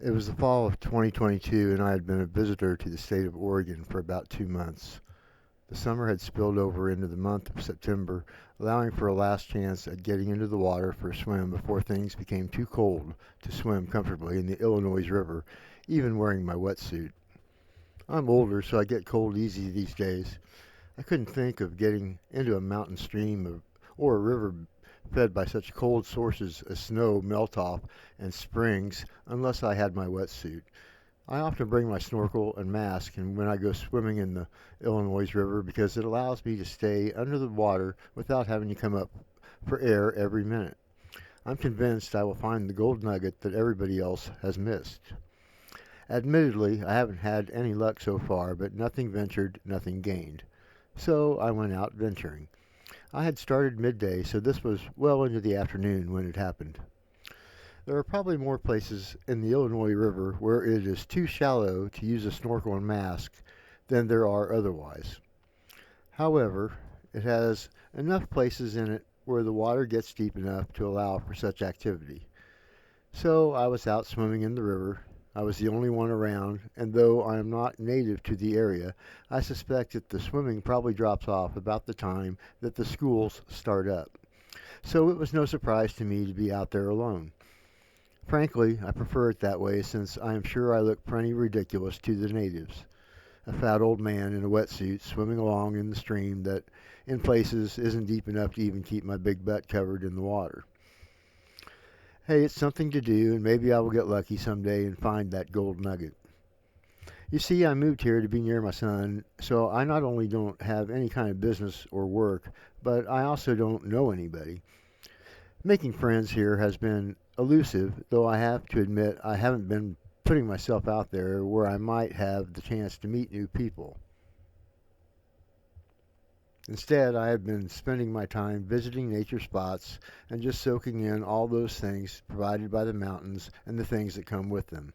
It was the fall of 2022, and I had been a visitor to the state of Oregon for about 2 months. The summer had spilled over into the month of September, allowing for a last chance at getting into the water for a swim before things became too cold to swim comfortably in the Illinois River, even wearing my wetsuit. I'm older, so I get cold easy these days. I couldn't think of getting into a mountain stream or a river fed by such cold sources as snow, melt off, and springs unless I had my wetsuit. I often bring my snorkel and mask and when I go swimming in the Illinois River because it allows me to stay under the water without having to come up for air every minute. I'm convinced I will find the gold nugget that everybody else has missed. Admittedly, I haven't had any luck so far, but nothing ventured, nothing gained. So I went out venturing. I had started midday, so this was well into the afternoon when it happened. There are probably more places in the Illinois River where it is too shallow to use a snorkel and mask than there are otherwise. However, it has enough places in it where the water gets deep enough to allow for such activity. So I was out swimming in the river. I was the only one around, and though I am not native to the area, I suspect that the swimming probably drops off about the time that the schools start up. So it was no surprise to me to be out there alone. Frankly, I prefer it that way since I am sure I look plenty ridiculous to the natives. A fat old man in a wetsuit swimming along in the stream that in places isn't deep enough to even keep my big butt covered in the water. Hey, it's something to do, and maybe I will get lucky someday and find that gold nugget. You see, I moved here to be near my son, so I not only don't have any kind of business or work, but I also don't know anybody. Making friends here has been elusive, though I have to admit I haven't been putting myself out there where I might have the chance to meet new people. Instead, I have been spending my time visiting nature spots and just soaking in all those things provided by the mountains and the things that come with them.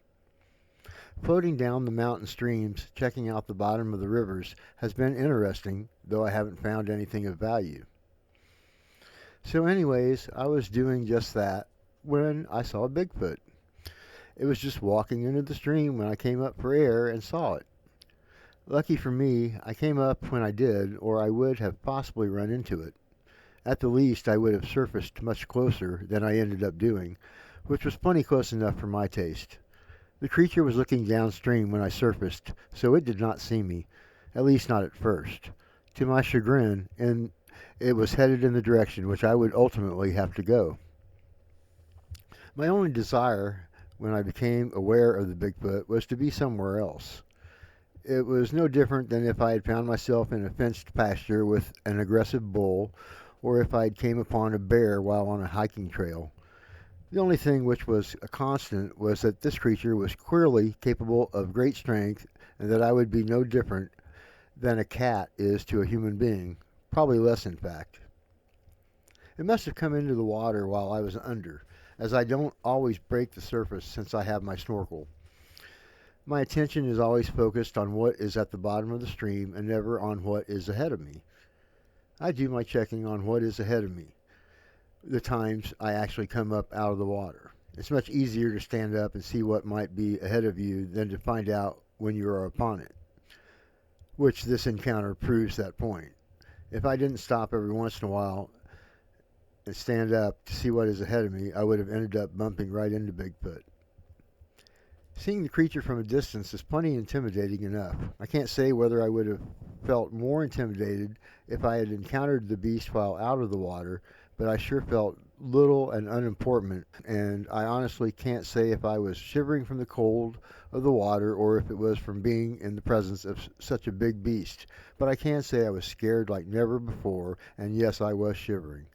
Floating down the mountain streams, checking out the bottom of the rivers, has been interesting, though I haven't found anything of value. So, anyways, I was doing just that when I saw a Bigfoot. It was just walking into the stream when I came up for air and saw it. Lucky for me, I came up when I did, or I would have possibly run into it. At the least, I would have surfaced much closer than I ended up doing, which was plenty close enough for my taste. The creature was looking downstream when I surfaced, so it did not see me, at least not at first. To my chagrin, and it was headed in the direction which I would ultimately have to go. My only desire when I became aware of the Bigfoot was to be somewhere else. It was no different than if I had found myself in a fenced pasture with an aggressive bull, or if I had came upon a bear while on a hiking trail. The only thing which was a constant was that this creature was clearly capable of great strength, and that I would be no different than a cat is to a human being, probably less in fact. It must have come into the water while I was under, as I don't always break the surface since I have my snorkel. My attention is always focused on what is at the bottom of the stream and never on what is ahead of me. I do my checking on what is ahead of me, the times I actually come up out of the water. It's much easier to stand up and see what might be ahead of you than to find out when you are upon it, which this encounter proves that point. If I didn't stop every once in a while and stand up to see what is ahead of me, I would have ended up bumping right into Bigfoot. Seeing the creature from a distance is plenty intimidating enough. I can't say whether I would have felt more intimidated if I had encountered the beast while out of the water, but I sure felt little and unimportant, and I honestly can't say if I was shivering from the cold of the water or if it was from being in the presence of such a big beast. But I can say I was scared like never before, and yes, I was shivering.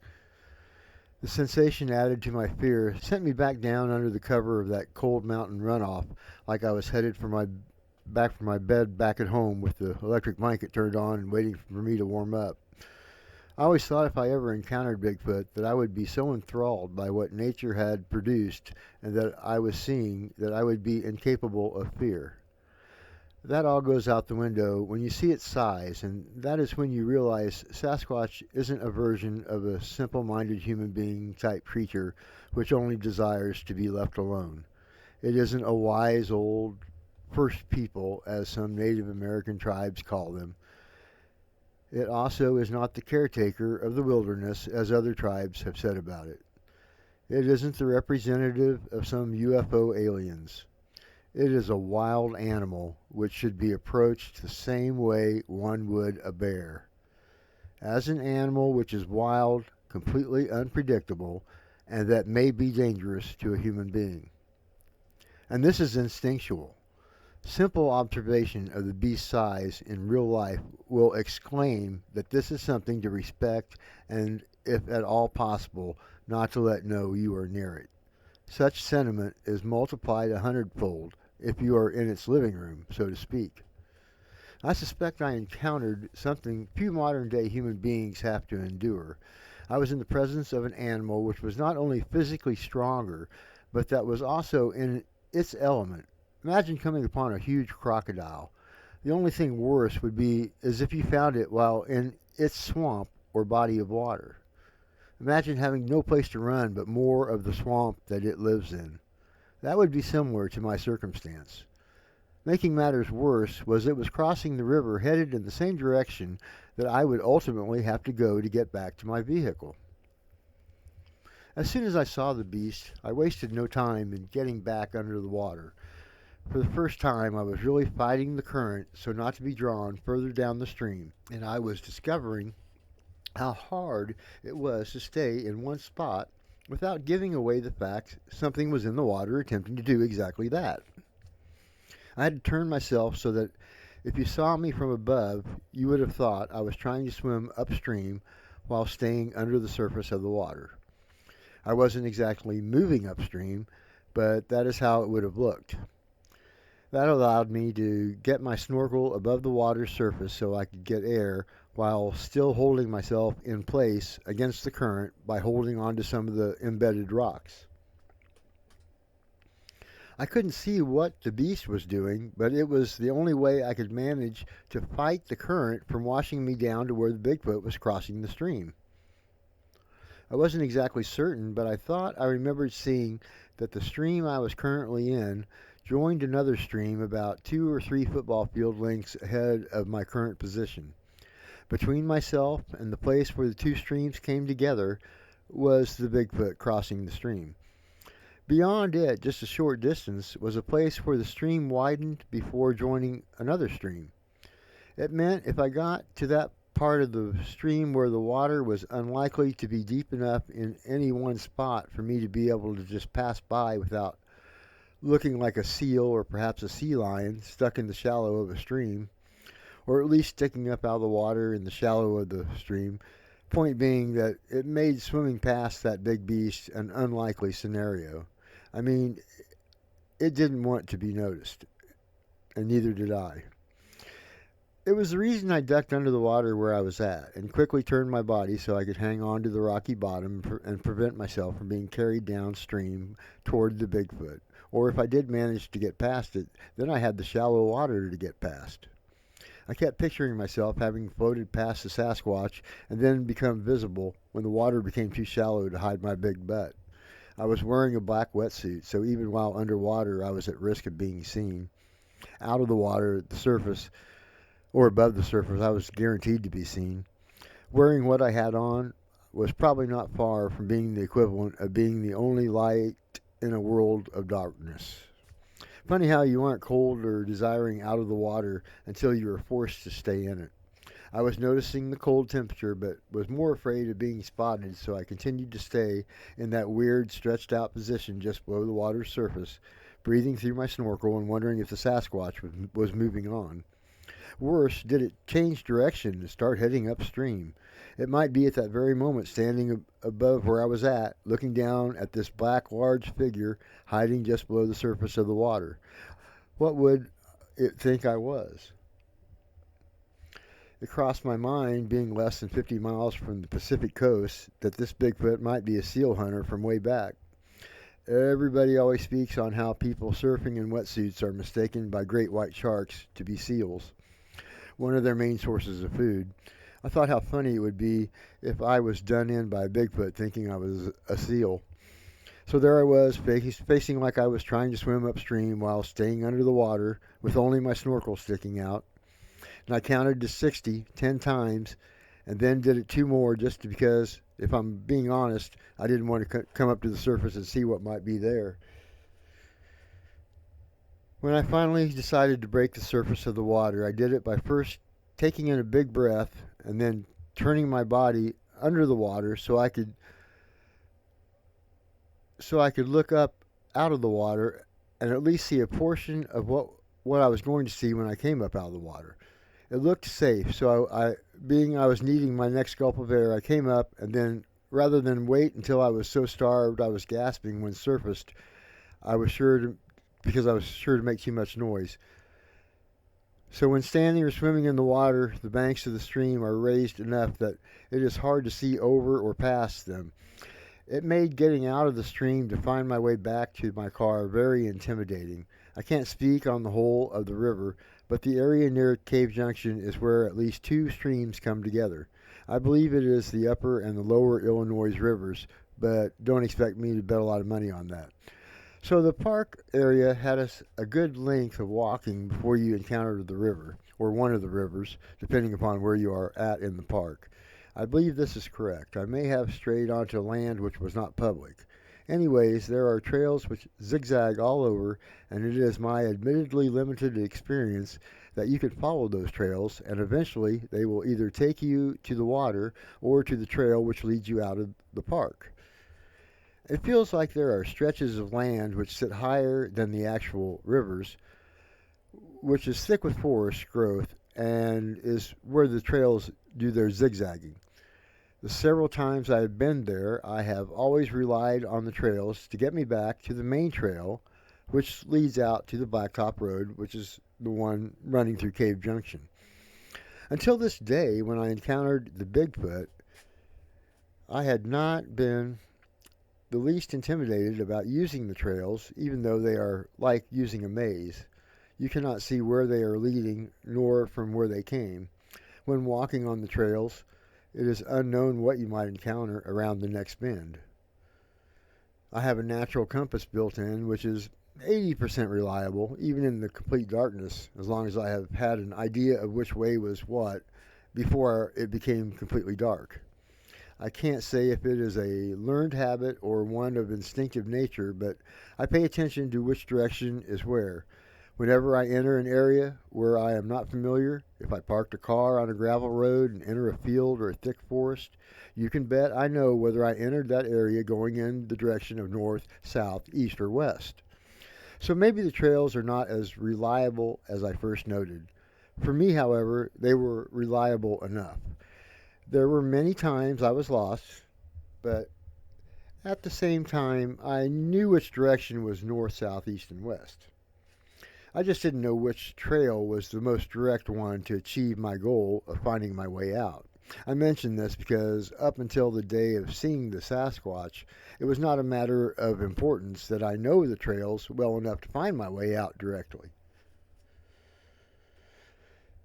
The sensation added to my fear sent me back down under the cover of that cold mountain runoff like I was headed for my bed back at home with the electric blanket turned on and waiting for me to warm up. I always thought if I ever encountered Bigfoot that I would be so enthralled by what nature had produced and that I was seeing that I would be incapable of fear. That all goes out the window when you see its size, and that is when you realize Sasquatch isn't a version of a simple minded human being type creature which only desires to be left alone. It isn't a wise old first people, as some Native American tribes call them. It also is not the caretaker of the wilderness, as other tribes have said about it. It isn't the representative of some UFO aliens. It is a wild animal which should be approached the same way one would a bear. As an animal which is wild, completely unpredictable, and that may be dangerous to a human being. And this is instinctual. Simple observation of the beast's size in real life will exclaim that this is something to respect and, if at all possible, not to let know you are near it. Such sentiment is multiplied 100-fold if you are in its living room, so to speak. I suspect I encountered something few modern day human beings have to endure. I was in the presence of an animal which was not only physically stronger, but that was also in its element. Imagine coming upon a huge crocodile. The only thing worse would be as if you found it while in its swamp or body of water. Imagine having no place to run but more of the swamp that it lives in. That would be similar to my circumstance. Making matters worse was it was crossing the river headed in the same direction that I would ultimately have to go to get back to my vehicle. As soon as I saw the beast, I wasted no time in getting back under the water. For the first time, I was really fighting the current so not to be drawn further down the stream, and I was discovering how hard it was to stay in one spot without giving away the fact something was in the water attempting to do exactly that. I had to turn myself so that if you saw me from above, you would have thought I was trying to swim upstream while staying under the surface of the water. I wasn't exactly moving upstream, but that is how it would have looked. That allowed me to get my snorkel above the water's surface so I could get air while still holding myself in place against the current by holding onto some of the embedded rocks. I couldn't see what the beast was doing, but it was the only way I could manage to fight the current from washing me down to where the Bigfoot was crossing the stream. I wasn't exactly certain, but I thought I remembered seeing that the stream I was currently in joined another stream about 2 or 3 football field lengths ahead of my current position. Between myself and the place where the two streams came together was the Bigfoot crossing the stream. Beyond it, just a short distance, was a place where the stream widened before joining another stream. It meant if I got to that part of the stream where the water was unlikely to be deep enough in any one spot for me to be able to just pass by without looking like a seal or perhaps a sea lion stuck in the shallow of a stream, or at least sticking up out of the water in the shallow of the stream. Point being that it made swimming past that big beast an unlikely scenario. I mean, it didn't want to be noticed, and neither did I. It was the reason I ducked under the water where I was at, and quickly turned my body so I could hang on to the rocky bottom and prevent myself from being carried downstream toward the Bigfoot. Or if I did manage to get past it, then I had the shallow water to get past. I kept picturing myself having floated past the Sasquatch and then become visible when the water became too shallow to hide my big butt. I was wearing a black wetsuit, so even while underwater I was at risk of being seen. Out of the water, the surface, or above the surface, I was guaranteed to be seen. Wearing what I had on was probably not far from being the equivalent of being the only light in a world of darkness. Funny how you aren't cold or desiring out of the water until you are forced to stay in it. I was noticing the cold temperature, but was more afraid of being spotted, so I continued to stay in that weird, stretched out position just below the water's surface, breathing through my snorkel and wondering if the Sasquatch was moving on. Worse, did it change direction and start heading upstream? It might be at that very moment standing above where I was at, looking down at this black, large figure hiding just below the surface of the water. What would it think I was? It crossed my mind, being less than 50 miles from the Pacific coast, that this Bigfoot might be a seal hunter from way back. Everybody always speaks on how people surfing in wetsuits are mistaken by great white sharks to be seals, one of their main sources of food. I thought how funny it would be if I was done in by a Bigfoot thinking I was a seal. So there I was, facing like I was trying to swim upstream while staying under the water with only my snorkel sticking out. And I counted to 60 10 times and then did it two more just because, if I'm being honest, I didn't want to come up to the surface and see what might be there. When I finally decided to break the surface of the water, I did it by first taking in a big breath and then turning my body under the water so I could look up out of the water and at least see a portion of what I was going to see when I came up out of the water. It looked safe, so being I was needing my next gulp of air, I came up and then, rather than wait until I was so starved I was gasping when surfaced, I was sure to because I was sure to make too much noise. So when standing or swimming in the water, the banks of the stream are raised enough that it is hard to see over or past them. It made getting out of the stream to find my way back to my car very intimidating. I can't speak on the whole of the river, but the area near Cave Junction is where at least two streams come together. I believe it is the upper and the lower Illinois rivers, but don't expect me to bet a lot of money on that. So the park area had a good length of walking before you encountered the river, or one of the rivers, depending upon where you are at in the park. I believe this is correct. I may have strayed onto land which was not public. Anyways, there are trails which zigzag all over, and it is my admittedly limited experience that you can follow those trails, and eventually they will either take you to the water or to the trail which leads you out of the park. It feels like there are stretches of land which sit higher than the actual rivers, which is thick with forest growth and is where the trails do their zigzagging. The several times I have been there, I have always relied on the trails to get me back to the main trail, which leads out to the Blacktop Road, which is the one running through Cave Junction. Until this day, when I encountered the Bigfoot, I had not been the least intimidated about using the trails, even though they are like using a maze. You cannot see where they are leading, nor from where they came. When walking on the trails, it is unknown what you might encounter around the next bend. I have a natural compass built in, which is 80% reliable, even in the complete darkness, as long as I have had an idea of which way was what before it became completely dark. I can't say if it is a learned habit or one of instinctive nature, but I pay attention to which direction is where. Whenever I enter an area where I am not familiar, if I parked a car on a gravel road and enter a field or a thick forest, you can bet I know whether I entered that area going in the direction of north, south, east, or west. So maybe the trails are not as reliable as I first noted. For me, however, they were reliable enough. There were many times I was lost, but at the same time, I knew which direction was north, south, east, and west. I just didn't know which trail was the most direct one to achieve my goal of finding my way out. I mention this because up until the day of seeing the Sasquatch, it was not a matter of importance that I know the trails well enough to find my way out directly.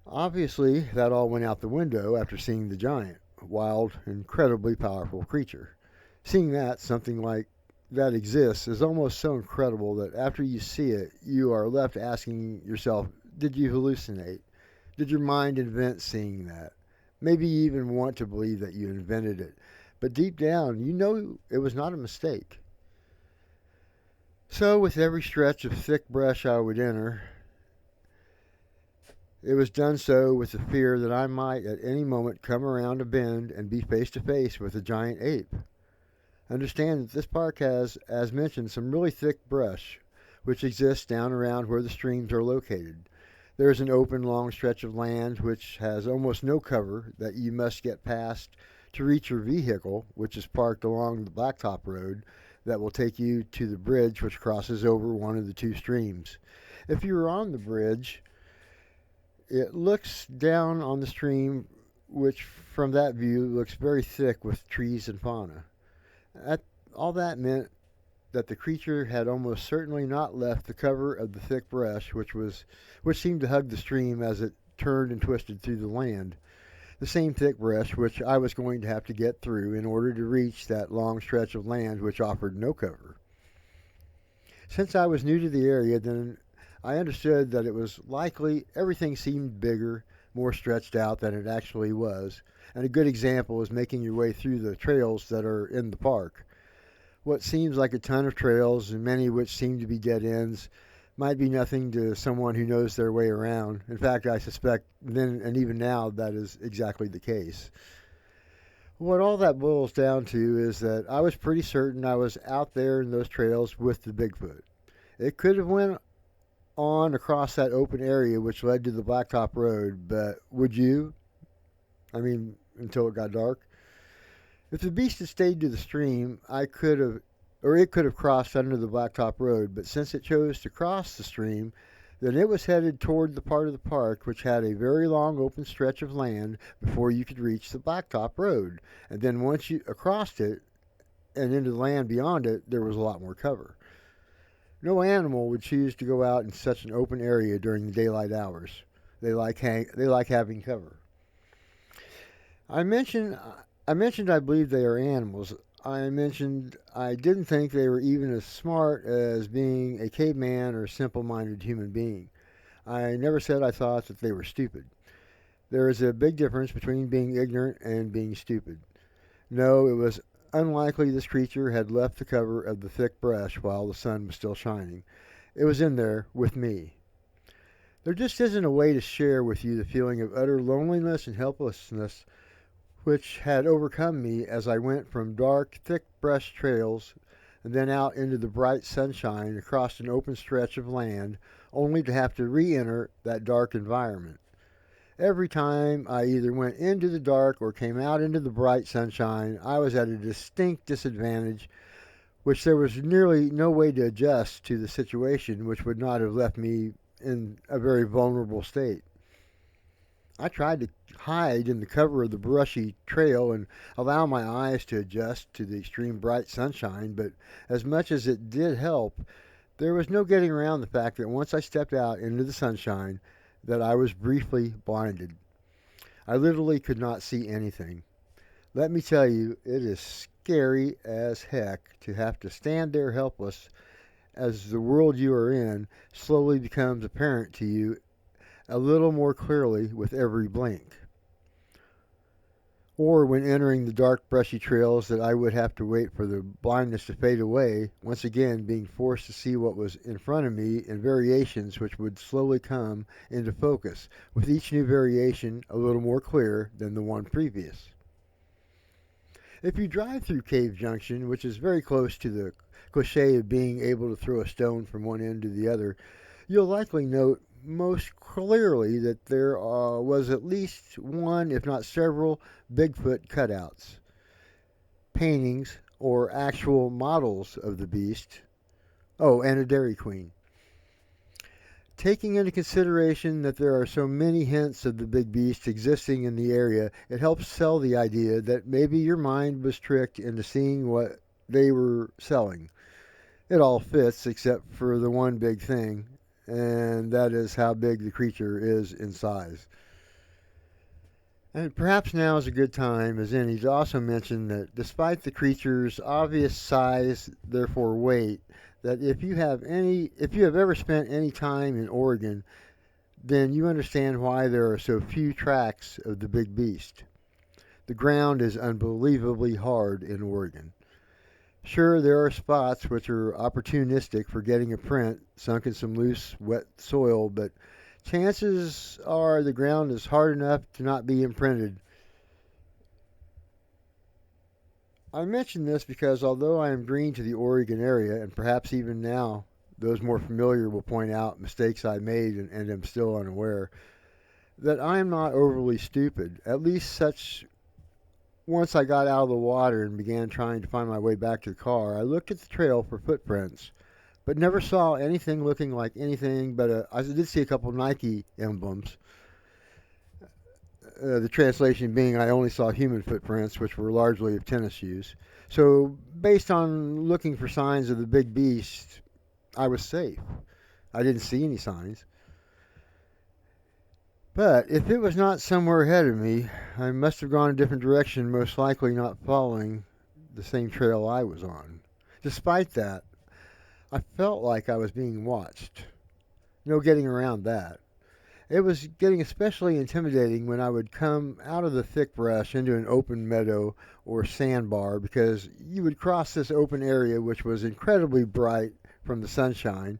Obviously, that all went out the window after seeing the giant, wild, incredibly powerful creature. Seeing that, something like that exists, is almost so incredible that after you see it, you are left asking yourself, did you hallucinate? Did your mind invent seeing that? Maybe you even want to believe that you invented it, but deep down, you know it was not a mistake. So, with every stretch of thick brush I would enter, it was done so with the fear that I might at any moment come around a bend and be face to face with a giant ape. Understand that this park has, as mentioned, some really thick brush, which exists down around where the streams are located. There is an open long stretch of land which has almost no cover that you must get past to reach your vehicle, which is parked along the Blacktop Road, that will take you to the bridge which crosses over one of the two streams. If you are on the bridge, it looks down on the stream, which from that view looks very thick with trees and fauna. All that meant that the creature had almost certainly not left the cover of the thick brush, which seemed to hug the stream as it turned and twisted through the land. The same thick brush which I was going to have to get through in order to reach that long stretch of land which offered no cover. Since I was new to the area, then I understood that it was likely everything seemed bigger, more stretched out than it actually was. And a good example is making your way through the trails that are in the park. What seems like a ton of trails, and many of which seem to be dead ends, might be nothing to someone who knows their way around. In fact, I suspect then and even now that is exactly the case. What all that boils down to is that I was pretty certain I was out there in those trails with the Bigfoot. It could have went on across that open area which led to the Blacktop Road, but would you? I mean, until it got dark. If the beast had stayed to the stream, I could have, or it could have crossed under the Blacktop Road, but since it chose to cross the stream, then it was headed toward the part of the park which had a very long open stretch of land before you could reach the Blacktop Road. And then once you across it and into the land beyond it, there was a lot more cover. No animal would choose to go out in such an open area during the daylight hours. They like having cover. I mentioned I mentioned I believe they are animals. I mentioned I didn't think they were even as smart as being a caveman or simple-minded human being. I never said I thought that they were stupid. There is a big difference between being ignorant and being stupid. No, it was unlikely this creature had left the cover of the thick brush while the sun was still shining. It was in there with me. There just isn't a way to share with you the feeling of utter loneliness and helplessness which had overcome me as I went from dark, thick brush trails and then out into the bright sunshine across an open stretch of land, only to have to re enter that dark environment. Every time I either went into the dark or came out into the bright sunshine, I was at a distinct disadvantage, which there was nearly no way to adjust to the situation, which would not have left me in a very vulnerable state. I tried to hide in the cover of the brushy trail and allow my eyes to adjust to the extreme bright sunshine, but as much as it did help, there was no getting around the fact that once I stepped out into the sunshine, that I was briefly blinded. I literally could not see anything. Let me tell you, it is scary as heck to have to stand there helpless as the world you are in slowly becomes apparent to you a little more clearly with every blink. Or when entering the dark, brushy trails that I would have to wait for the blindness to fade away, once again being forced to see what was in front of me in variations which would slowly come into focus, with each new variation a little more clear than the one previous. If you drive through Cave Junction, which is very close to the cliche of being able to throw a stone from one end to the other, you'll likely note most clearly that there was at least one, if not several, Bigfoot cutouts, paintings, or actual models of the beast. Oh, and a Dairy Queen. Taking into consideration that there are so many hints of the big beast existing in the area, it helps sell the idea that maybe your mind was tricked into seeing what they were selling. It all fits except for the one big thing, and that is how big the creature is in size. And perhaps now is a good time as any to also mention that despite the creature's obvious size, therefore weight, that if you have ever spent any time in Oregon, then you understand why there are so few tracks of the big beast. The ground is unbelievably hard in Oregon. Sure, there are spots which are opportunistic for getting a print sunk in some loose, wet soil, but chances are the ground is hard enough to not be imprinted. I mention this because although I am green to the Oregon area, and perhaps even now those more familiar will point out mistakes I made and am still unaware, that I am not overly stupid, at least such. Once I got out of the water and began trying to find my way back to the car, I looked at the trail for footprints, but never saw anything looking like anything but I did see a couple Nike emblems. The translation being I only saw human footprints, which were largely of tennis shoes. So, based on looking for signs of the big beast, I was safe. I didn't see any signs. But if it was not somewhere ahead of me, I must have gone a different direction, most likely not following the same trail I was on. Despite that, I felt like I was being watched. No getting around that. It was getting especially intimidating when I would come out of the thick brush into an open meadow or sandbar because you would cross this open area which was incredibly bright from the sunshine.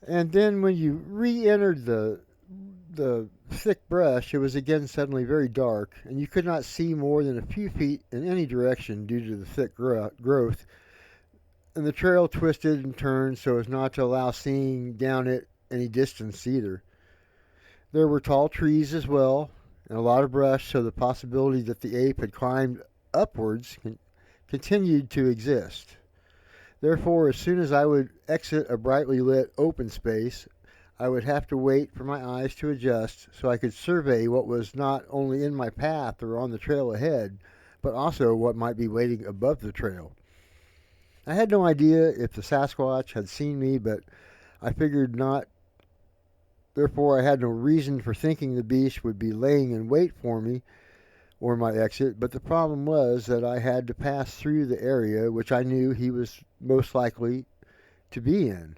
And then when you re-entered the thick brush, it was again suddenly very dark, and you could not see more than a few feet in any direction due to the thick growth, and the trail twisted and turned so as not to allow seeing down it any distance either. There were tall trees as well, and a lot of brush, so the possibility that the ape had climbed upwards continued to exist. Therefore, as soon as I would exit a brightly lit open space, I would have to wait for my eyes to adjust so I could survey what was not only in my path or on the trail ahead, but also what might be waiting above the trail. I had no idea if the Sasquatch had seen me, but I figured not. Therefore, I had no reason for thinking the beast would be laying in wait for me or my exit, but the problem was that I had to pass through the area which I knew he was most likely to be in.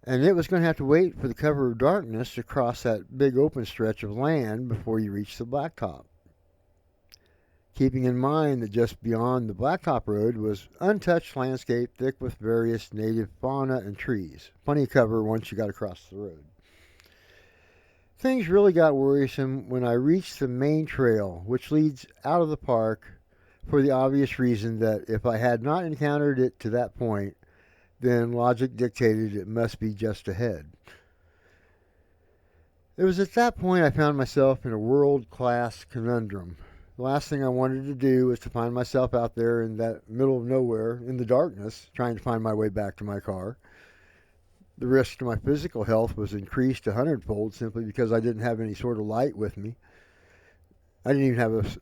And it was going to have to wait for the cover of darkness to cross that big open stretch of land before you reached the blacktop. Keeping in mind that just beyond the blacktop road was untouched landscape thick with various native fauna and trees. Plenty of cover once you got across the road. Things really got worrisome when I reached the main trail, which leads out of the park, for the obvious reason that if I had not encountered it to that point, then logic dictated it must be just ahead. It was at that point I found myself in a world-class conundrum. The last thing I wanted to do was to find myself out there in that middle of nowhere, in the darkness, trying to find my way back to my car. The risk to my physical health was increased 100-fold simply because I didn't have any sort of light with me. I didn't even have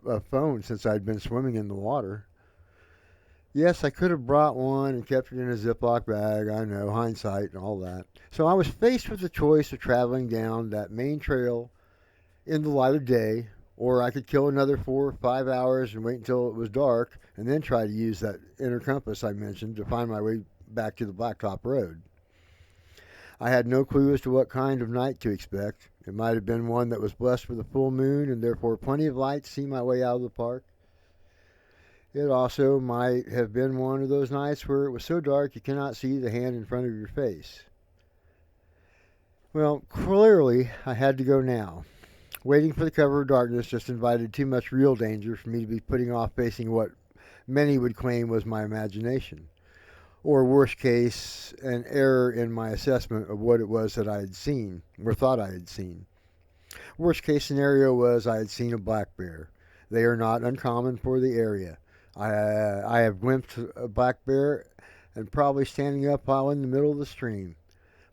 a phone since I'd been swimming in the water. Yes, I could have brought one and kept it in a Ziploc bag, I know, hindsight and all that. So I was faced with the choice of traveling down that main trail in the light of day, or I could kill another 4 or 5 hours and wait until it was dark and then try to use that inner compass I mentioned to find my way back to the blacktop road. I had no clue as to what kind of night to expect. It might have been one that was blessed with a full moon and therefore plenty of light to see my way out of the park. It also might have been one of those nights where it was so dark you cannot see the hand in front of your face. Well, clearly I had to go now. Waiting for the cover of darkness just invited too much real danger for me to be putting off facing what many would claim was my imagination, or worst case, an error in my assessment of what it was that I had seen, or thought I had seen. Worst case scenario was I had seen a black bear. They are not uncommon for the area. I have glimpsed a black bear and probably standing up while in the middle of the stream.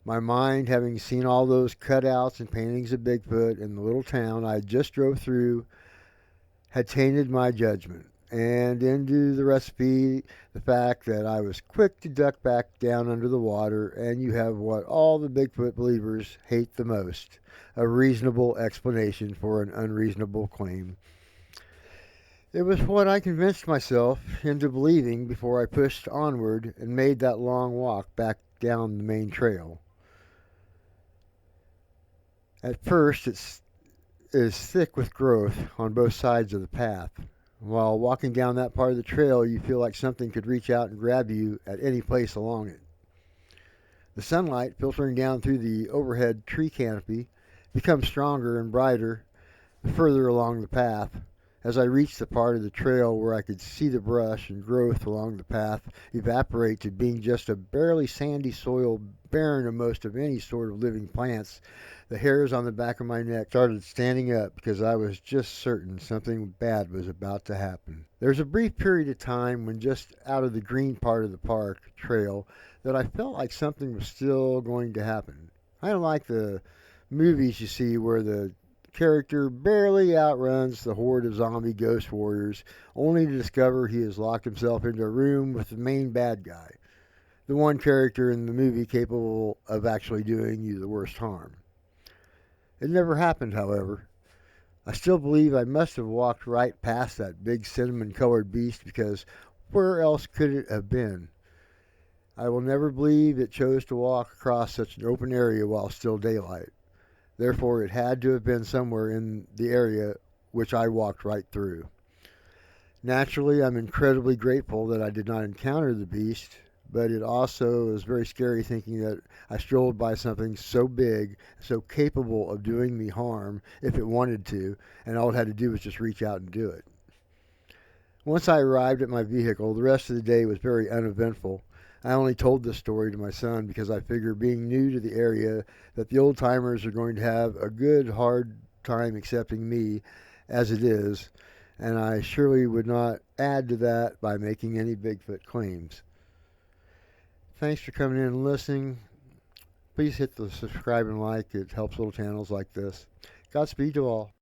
My mind, having seen all those cutouts and paintings of Bigfoot in the little town I just drove through, had tainted my judgment. And into the recipe, the fact that I was quick to duck back down under the water, and you have what all the Bigfoot believers hate the most, a reasonable explanation for an unreasonable claim. It was what I convinced myself into believing before I pushed onward and made that long walk back down the main trail. At first, it is thick with growth on both sides of the path. While walking down that part of the trail, you feel like something could reach out and grab you at any place along it. The sunlight filtering down through the overhead tree canopy becomes stronger and brighter the further along the path. As I reached the part of the trail where I could see the brush and growth along the path evaporate to being just a barely sandy soil barren of most of any sort of living plants, the hairs on the back of my neck started standing up because I was just certain something bad was about to happen. There's a brief period of time when just out of the green part of the park trail that I felt like something was still going to happen. I don't like the movies you see where the character barely outruns the horde of zombie ghost warriors, only to discover he has locked himself into a room with the main bad guy, the one character in the movie capable of actually doing you the worst harm. It never happened, however. I still believe I must have walked right past that big cinnamon-colored beast because Where else could it have been? I will never believe it chose to walk across such an open area while still daylight. Therefore, it had to have been somewhere in the area which I walked right through. Naturally, I'm incredibly grateful that I did not encounter the beast, but it also is very scary thinking that I strolled by something so big, so capable of doing me harm if it wanted to, and all it had to do was just reach out and do it. Once I arrived at my vehicle, the rest of the day was very uneventful. I only told this story to my son because I figure, being new to the area, that the old timers are going to have a good hard time accepting me as it is, and I surely would not add to that by making any Bigfoot claims. Thanks for coming in and listening. Please hit the subscribe and like. It helps little channels like this. Godspeed to all.